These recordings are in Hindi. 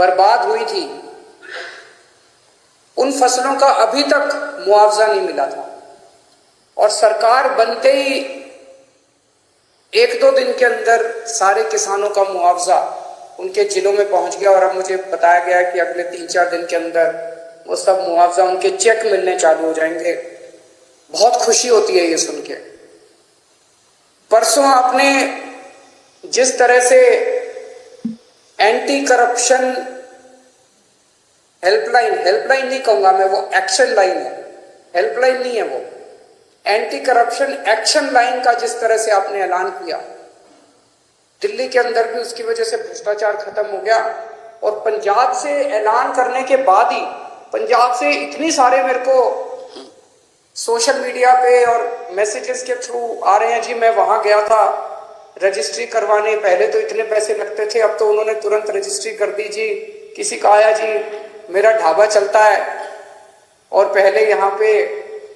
बर्बाद हुई थी, उन फसलों का अभी तक मुआवजा नहीं मिला था। और सरकार बनते ही 1-2 दिन के अंदर सारे किसानों का मुआवजा उनके जिलों में पहुंच गया। और अब मुझे बताया गया कि अगले 3-4 दिन के अंदर वो सब मुआवजा उनके चेक मिलने चालू हो जाएंगे। बहुत खुशी होती है ये सुन के। परसों आपने जिस तरह से एंटी करप्शन हेल्पलाइन नहीं कहूंगा मैं, वो एक्शन लाइन है, हेल्पलाइन नहीं है वो, एंटी करप्शन एक्शन लाइन का जिस तरह से आपने ऐलान किया, दिल्ली के अंदर भी उसकी वजह से भ्रष्टाचार खत्म हो गया। और पंजाब से ऐलान करने के बाद ही पंजाब से इतनी सारे मेरे को सोशल मीडिया पे और मैसेजेस के थ्रू आ रहे हैं, जी मैं वहां गया था रजिस्ट्री करवाने, पहले तो इतने पैसे लगते थे, अब तो उन्होंने तुरंत रजिस्ट्री कर दी जी। किसी का आया जी मेरा ढाबा चलता है और पहले यहाँ पे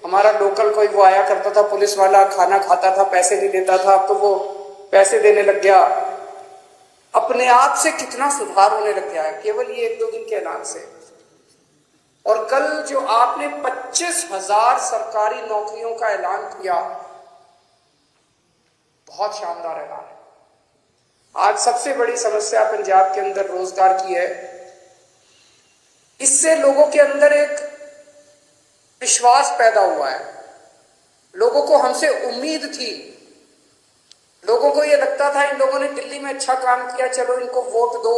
हमारा लोकल कोई वो आया करता था पुलिस वाला, खाना खाता था, पैसे नहीं देता था, अब तो वो पैसे देने लग गया। अपने आप से कितना सुधार होने लग गया है केवल ये 1-2 दिन के ऐलान से। और कल जो आपने 25,000 सरकारी नौकरियों का ऐलान किया, बहुत शानदार ऐलान है। आज सबसे बड़ी समस्या पंजाब के अंदर रोजगार की है। इससे लोगों के अंदर एक विश्वास पैदा हुआ है, लोगों को हमसे उम्मीद थी, लोगों को यह लगता था इन लोगों ने दिल्ली में अच्छा काम किया, चलो इनको वोट दो,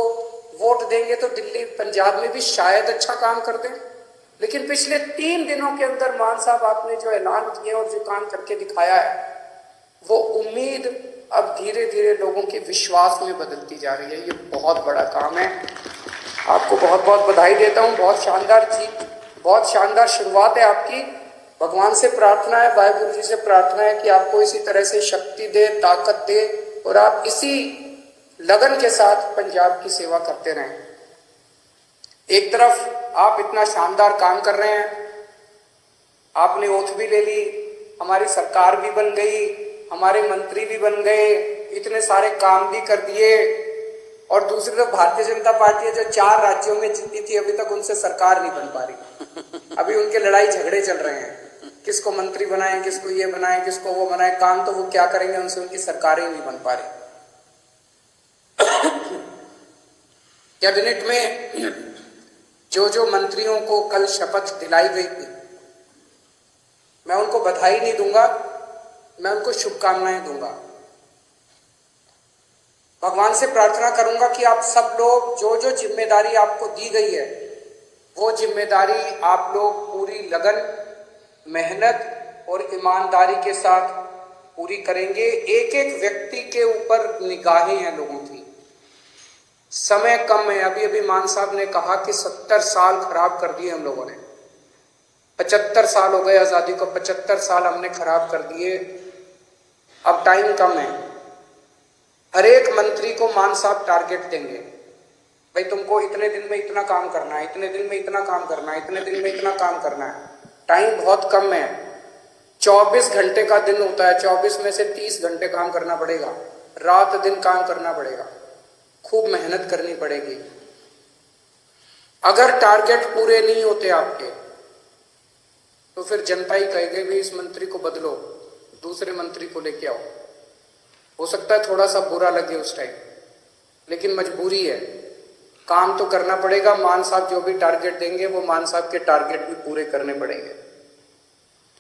वोट देंगे तो दिल्ली पंजाब में भी शायद अच्छा काम कर दें। लेकिन पिछले 3 दिनों के अंदर मान साहब आपने जो ऐलान किए और जो काम करके दिखाया है, वो उम्मीद अब धीरे धीरे लोगों के विश्वास में बदलती जा रही है। ये बहुत बड़ा काम है, आपको बहुत बहुत बधाई देता हूँ। बहुत शानदार चीज, बहुत शानदार शुरुआत है आपकी। भगवान से प्रार्थना है, वाहिगुरु जी से प्रार्थना है कि आपको इसी तरह से शक्ति दे, ताकत दे और आप इसी लगन के साथ पंजाब की सेवा करते रहें। एक तरफ आप इतना शानदार काम कर रहे हैं, आपने ओथ भी ले ली, हमारी सरकार भी बन गई, हमारे मंत्री भी बन गए, इतने सारे काम भी कर दिए। और दूसरी तरफ भारतीय जनता पार्टी है जो 4 राज्यों में जीती थी, अभी तक उनसे सरकार नहीं बन पा रही। अभी उनके लड़ाई झगड़े चल रहे हैं, किसको मंत्री बनाएं, किसको ये बनाएं, किसको वो बनाएं। काम तो वो क्या करेंगे, उनसे उनकी सरकारें नहीं बन पा रही। कैबिनेट में जो मंत्रियों को कल शपथ दिलाई गई थी, मैं उनको बधाई नहीं दूंगा, मैं उनको शुभकामनाएं दूंगा। भगवान से प्रार्थना करूंगा कि आप सब लोग जो जिम्मेदारी आपको दी गई है, वो जिम्मेदारी आप लोग पूरी लगन, मेहनत और ईमानदारी के साथ पूरी करेंगे। एक एक व्यक्ति के ऊपर निगाहें हैं लोगों की, समय कम है। अभी अभी मान साहब ने कहा कि 70 साल खराब कर दिए हम लोगों ने, 75 साल हो गए आजादी को, 75 साल हमने खराब कर दिए, अब टाइम कम है। हर एक मंत्री को मान साहब टारगेट देंगे, भाई तुमको इतने दिन में इतना काम करना है, इतने दिन में इतना काम करना है, इतने दिन में इतना काम करना है। टाइम बहुत कम है, 24 घंटे का दिन होता है, 24 में से 30 घंटे काम करना पड़ेगा, रात दिन काम करना पड़ेगा, खूब मेहनत करनी पड़ेगी। अगर टारगेट पूरे नहीं होते आपके तो फिर जनता ही कहेगी भी इस मंत्री को बदलो, दूसरे मंत्री को लेके आओ। हो सकता है थोड़ा सा बुरा लगे उस टाइम, लेकिन मजबूरी है, काम तो करना पड़ेगा। मान साहब जो भी टारगेट देंगे वो मान साहब के टारगेट भी पूरे करने पड़ेंगे।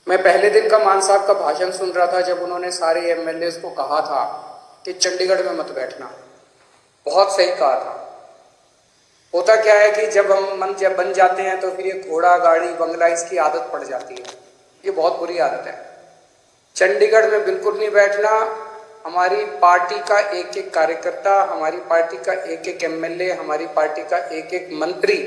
मैं पहले दिन का मान साहब का भाषण सुन रहा था जब उन्होंने सारे एमएलए को कहा था कि चंडीगढ़ में मत बैठना, बहुत सही कहा था। होता क्या है कि जब हम जब बन जाते हैं तो फिर ये घोड़ा गाड़ी बंगला इसकी आदत पड़ जाती है, ये बहुत बुरी आदत है। चंडीगढ़ में बिल्कुल नहीं बैठना। हमारी पार्टी का एक एक कार्यकर्ता, हमारी पार्टी का एक एक एमएलए, हमारी पार्टी का एक एक मंत्री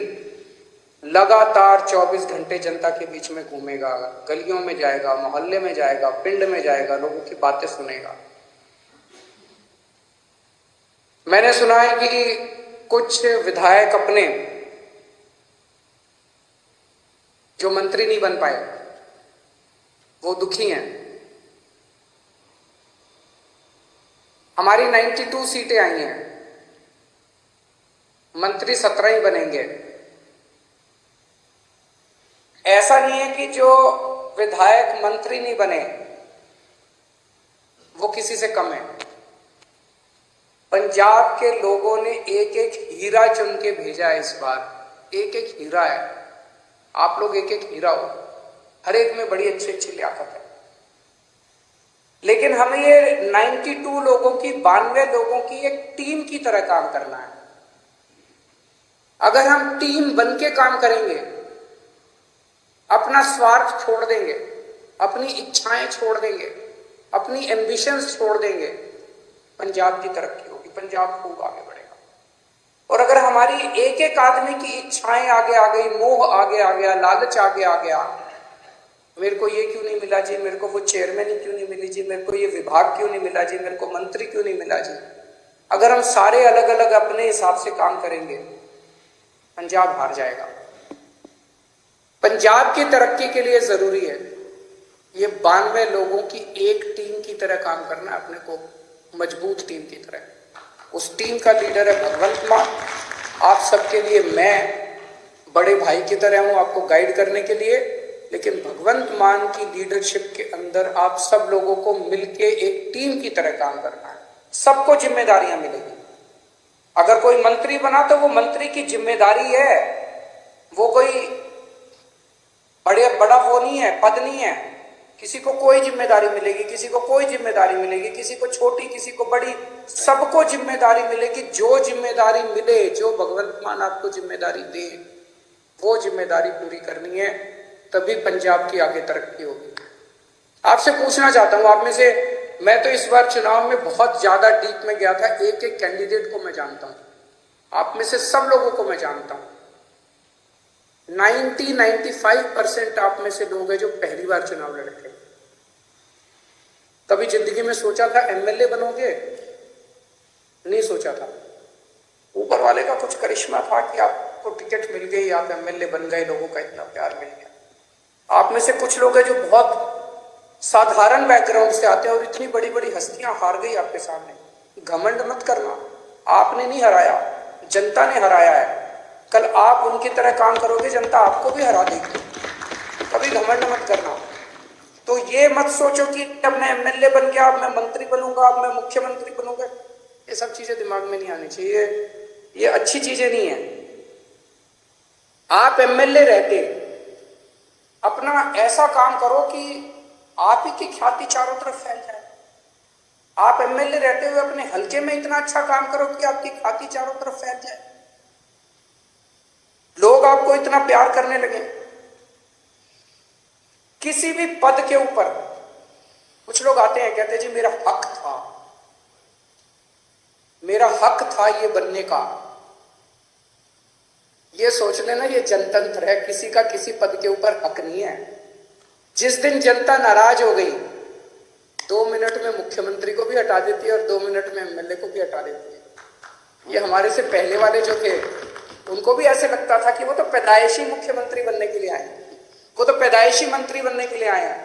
लगातार 24 घंटे जनता के बीच में घूमेगा, गलियों में जाएगा, मोहल्ले में जाएगा, पिंड में जाएगा, लोगों की बातें सुनेगा। मैंने सुना है कि कुछ विधायक अपने जो मंत्री नहीं बन पाए वो दुखी हैं। हमारी 92 सीटें आई हैं, मंत्री 17 ही बनेंगे। ऐसा नहीं है कि जो विधायक मंत्री नहीं बने वो किसी से कम है। पंजाब के लोगों ने एक एक हीरा चुन के भेजा है इस बार। एक एक हीरा है। आप लोग एक एक हीरा हो, हर एक में बड़ी अच्छी अच्छी लियाकत है। लेकिन हमें ये 92 लोगों की, 92 लोगों की एक टीम की तरह काम करना है। अगर हम टीम बन के काम करेंगे, अपना स्वार्थ छोड़ देंगे, अपनी इच्छाएं छोड़ देंगे, अपनी एम्बिशंस छोड़ देंगे, पंजाब की तरक्की होगी, पंजाब खूब आगे बढ़ेगा। और अगर हमारी एक एक आदमी की इच्छाएं आगे आ गई, मोह आगे आ गया, लालच आगे आ गया, मेरे को ये क्यों नहीं मिला जी, मेरे को वो चेयरमैन क्यों नहीं मिली जी, मेरे को ये विभाग क्यों नहीं मिला जी, मेरे को मंत्री क्यों नहीं मिला जी, अगर हम सारे अलग अलग अपने हिसाब से काम करेंगे, पंजाब हार जाएगा। पंजाब की तरक्की के लिए जरूरी है ये 92 लोगों की एक टीम की तरह काम करना, अपने को मजबूत टीम की तरह। उस टीम का लीडर है भगवंत मान। आप सबके लिए मैं बड़े भाई की तरह हूं, आपको गाइड करने के लिए। लेकिन भगवंत मान की लीडरशिप के अंदर आप सब लोगों को मिलके एक टीम की तरह काम करना है। सबको जिम्मेदारियां मिलेगी। अगर कोई मंत्री बना तो वो मंत्री की जिम्मेदारी है, वो कोई बड़ा वो नहीं है, पद नहीं है। किसी को कोई जिम्मेदारी मिलेगी, किसी को कोई जिम्मेदारी मिलेगी, किसी को छोटी, किसी को बड़ी, सबको जिम्मेदारी मिलेगी। जो जिम्मेदारी मिले, जो भगवंत मान आपको जिम्मेदारी दे, वो जिम्मेदारी पूरी करनी है, तभी पंजाब की आगे तरक्की होगी। आपसे पूछना चाहता हूं, आप में से, मैं तो इस बार चुनाव में बहुत ज्यादा डीप में गया था, एक एक कैंडिडेट को मैं जानता हूं, आप में से सब लोगों को मैं जानता हूं। 95% आप में से लोग हैं जो पहली बार चुनाव लड़ रहे। कभी जिंदगी में सोचा था एमएलए बनोगे? नहीं सोचा था। ऊपर वाले का कुछ करिश्मा था कि आपको टिकट मिल गई, आप एमएलए बन गए, लोगों का इतना प्यार मिल गया। आप में से कुछ लोग हैं जो बहुत साधारण बैकग्राउंड से आते हैं और इतनी बड़ी बड़ी हस्तियां हार गई आपके सामने। घमंड मत करना, आपने नहीं हराया, जनता ने हराया है। कल आप उनकी तरह काम करोगे, जनता आपको भी हरा देगी। कभी घमंड मत करना। तो ये मत सोचो कि अब मैं एमएलए बन गया, अब मैं मंत्री बनूंगा, अब मैं मुख्यमंत्री बनूंगा। ये सब चीजें दिमाग में नहीं आनी चाहिए, ये अच्छी चीजें नहीं है। आप एमएलए रहते अपना ऐसा काम करो कि आप ही की ख्याति चारों तरफ फैल जाए। आप एमएलए रहते हुए अपने हल्के में इतना अच्छा काम करो कि आपकी ख्याति चारों तरफ फैल जाए, लोग आपको इतना प्यार करने लगे। किसी भी पद के ऊपर कुछ लोग आते हैं, कहते हैं जी मेरा हक था, मेरा हक था ये बनने का। ये सोच लेना ये जनतंत्र है, किसी का किसी पद के ऊपर हक नहीं है। जिस दिन जनता नाराज हो गई, 2 मिनट में मुख्यमंत्री को भी हटा देती है और 2 मिनट में एमएलए को भी हटा देती है। ये हमारे से पहले वाले जो थे उनको भी ऐसे लगता था कि वो तो पैदाइशी मुख्यमंत्री बनने के लिए आए हैं, वो तो पैदाइशी मंत्री बनने के लिए आए हैं।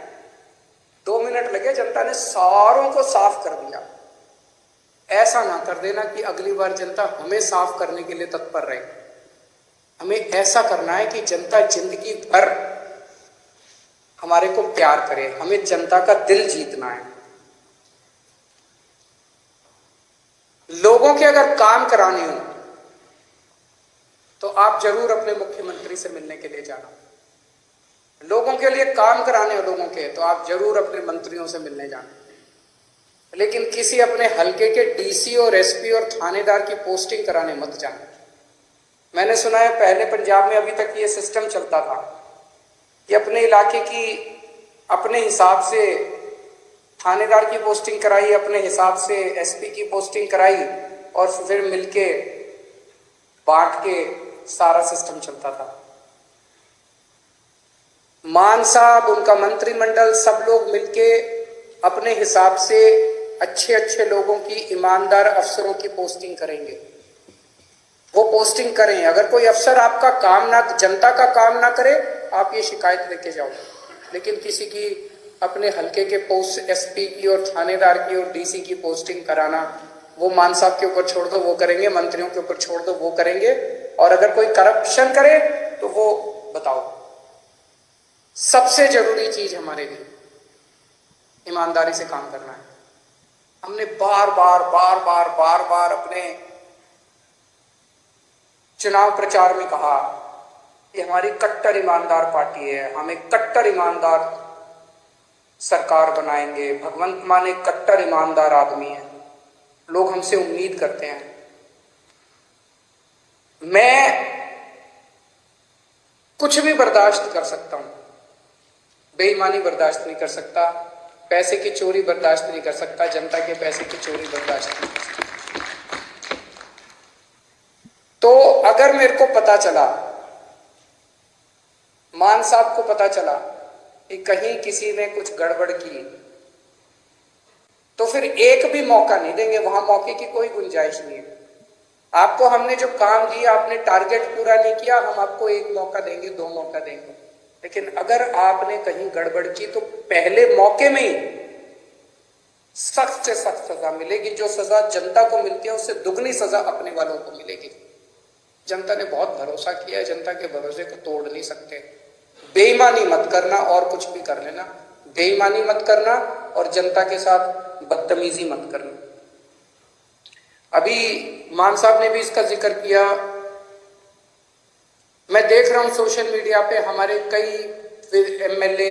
2 मिनट लगे, जनता ने सारों को साफ कर दिया। ऐसा ना कर देना कि अगली बार जनता हमें साफ करने के लिए तत्पर रहे। हमें ऐसा करना है कि जनता जिंदगी भर हमारे को प्यार करे, हमें जनता का दिल जीतना है। लोगों के अगर काम कराने हो तो आप जरूर अपने मुख्यमंत्री से मिलने के लिए जाना। लोगों के लिए काम कराने हो लोगों के, तो आप जरूर अपने मंत्रियों से मिलने जाना। लेकिन किसी अपने हल्के के डीसी और एसपी और थानेदार की पोस्टिंग कराने मत जाना। मैंने सुना है पहले पंजाब में अभी तक ये सिस्टम चलता था कि अपने इलाके की अपने हिसाब से थानेदार की पोस्टिंग कराई, अपने हिसाब से एसपी की पोस्टिंग कराई और फिर मिलके बांट के सारा सिस्टम चलता था। मान साहब, उनका मंत्रिमंडल, सब लोग मिलके अपने हिसाब से अच्छे अच्छे लोगों की, ईमानदार अफसरों की पोस्टिंग करेंगे। वो पोस्टिंग करें। अगर कोई अफसर आपका काम ना, जनता का काम ना करे, आप ये शिकायत लेके जाओ। लेकिन किसी की अपने हल्के के पोस्ट, एसपी की और थानेदार की और डीसी की पोस्टिंग कराना वो मान साहब के ऊपर छोड़ दो, वो करेंगे, मंत्रियों के ऊपर छोड़ दो, वो करेंगे, और अगर कोई करप्शन करे तो वो बताओ। सबसे जरूरी चीज हमारे लिए ईमानदारी से काम करना है। हमने बार बार अपने चुनाव प्रचार में कहा कि हमारी कट्टर ईमानदार पार्टी है, हम एक कट्टर ईमानदार सरकार बनाएंगे, भगवंत मान एक कट्टर ईमानदार आदमी है, लोग हमसे उम्मीद करते हैं। मैं कुछ भी बर्दाश्त कर सकता हूं, बेईमानी बर्दाश्त नहीं कर सकता, पैसे की चोरी बर्दाश्त नहीं कर सकता, जनता के पैसे की चोरी बर्दाश्त नहीं कर सकता। तो अगर मेरे को पता चला, मान साहब को पता चला कि कहीं किसी ने कुछ गड़बड़ की, तो फिर एक भी मौका नहीं देंगे, वहां मौके की कोई गुंजाइश नहीं है। आपको हमने जो काम दिया, आपने टारगेट पूरा नहीं किया, हम आपको एक मौका देंगे, 2 मौका देंगे, लेकिन अगर आपने कहीं गड़बड़ की तो पहले मौके में ही सख्त से सख्त सजा मिलेगी। जो सजा जनता को मिलती है उससे दुगनी सजा अपने वालों को मिलेगी। जनता ने बहुत भरोसा किया है, जनता के भरोसे को तोड़ नहीं सकते। बेईमानी मत करना और कुछ भी कर लेना, बेईमानी मत करना और जनता के साथ बदतमीजी मत करना। अभी मान साहब ने भी इसका जिक्र किया। मैं देख रहा हूं सोशल मीडिया पे हमारे कई एमएलए